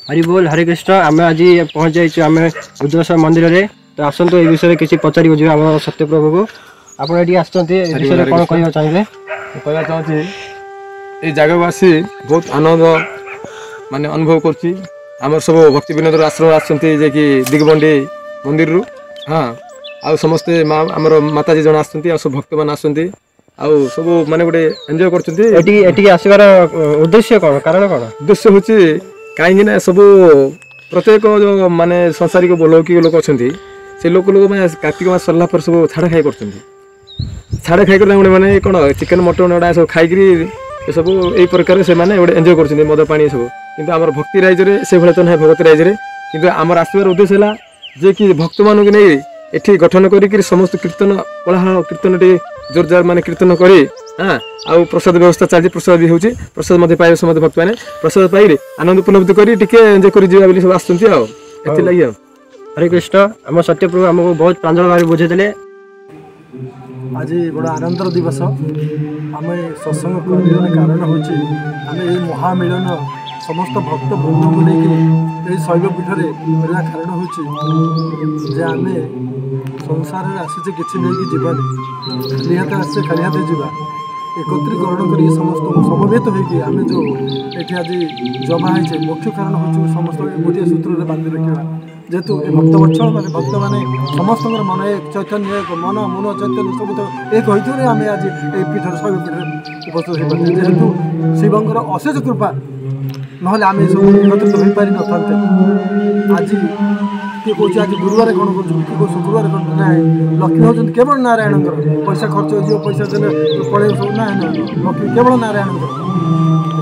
हरि बोल हरे कृष्ण आम आज पहुँच जाइए आम बुद्धेश्वर मंदिर में तो आसतु ये विषय किसी पचार बुझे आम सत्यप्रभु को आपड़ ये विषय कौन कह चाहिए कहना चाहूँगी ये जगह आसी बहुत आनंद माने अनुभव करुँची आम सब भक्ति विनोद आश्रम आसती जे कि दिगबंडी मंदिर रु हाँ आउ समस्ते आमर माताजी जन आसती सब भक्त मैंने आसती आउ सब माने गोटे एंजॉय करछन्ती आसबार उद्देश्य कौन कारण कौन उद्देश्य हूँ कहीं सब प्रत्येक जो माने संसारिक लौकिक लोक अच्छा से लोक मैंने कार्तिक मास सरला पर सब छाड़ खाई कर छाड़ खाई कर मैंने कौन चिकेन मटन गुड़ा सब खाई सब यही प्रकार से मैंने गोटे एंजॉय कर मद पानी सब किंतु आम भक्ति राज्य से भाई तो ना भगवती राज्य किंतु आमर आसबार उद्देश्य है जे कि भक्त मान नहीं एठी गठन करी समस्त कीर्तन कोलाहल कीर्तन टी जोरजार माने कीर्तन करी हाँ आउ प्रसाद व्यवस्था चलती प्रसाद भी होची प्रसाद मध्य पाइबे समस्त भक्त मैंने प्रसाद पाइले आनंद उपलब्ध करी टिके एंजॉय करी जीवा बोली सब आसुंती आ एथि लागि हरे कृष्ण आम सत्यप्रभु हमको बहुत प्रांजल भाव बुझेदेले आज बड़ा आनंदर दिवस आम सत्संग कर कारण हूँ आम ये महामिलन समस्त भक्त वृंद को लेकिन शैवपीठ करने कारण हूँ आम संसार आसीचे किसी नहीं जीवन खाली हाथ आसे खाली हाथ जीवा एकत्रीकरण कर समस्त समवेत होम जो ये आज जमा है मुख्य कारण हूँ समस्त गोटे सूत्र में बांधि रखा जेहेतु भक्त बत्सल मैंने भक्त मैंने समस्त मन एक चैतन्य एक मन मन चैतन्य सब तो एक होते आम आज ये पीठ शैवपीठ उपस्थित हो पारे जेहेतु शिवंकर अशेष कृपा ना आम सब एकत्रित हो पारि न आज किए कौन आज गुरुवार कौन कर शुक्रवार कौन ना लक्ष्मी होती केवल नारायण पैसा खर्च हो पैसा देने पड़े सब ना लक्ष्मी केवल नारायण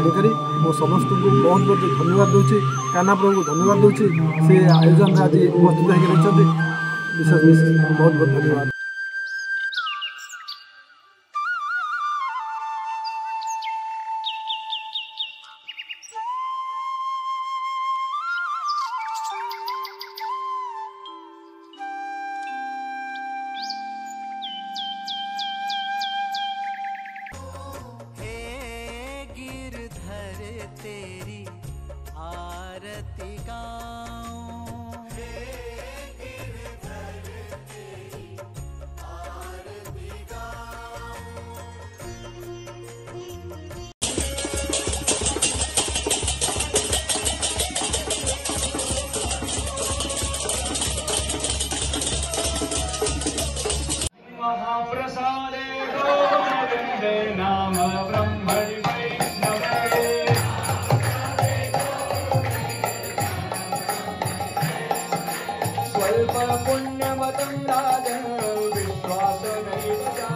तेणुक मो समस्त को बहुत बहुत धन्यवाद दूसरी काना प्रभु को धन्यवाद दूसरी से आयोजन आज उपस्थित होकर विशेष विशेष बहुत बहुत धन्यवाद। तेरी आरती गाऊं तेरी आरती महाप्रसादे गोविंदे नाम ब्रह्मणि पुण्यवतं राजन् विश्वासमेव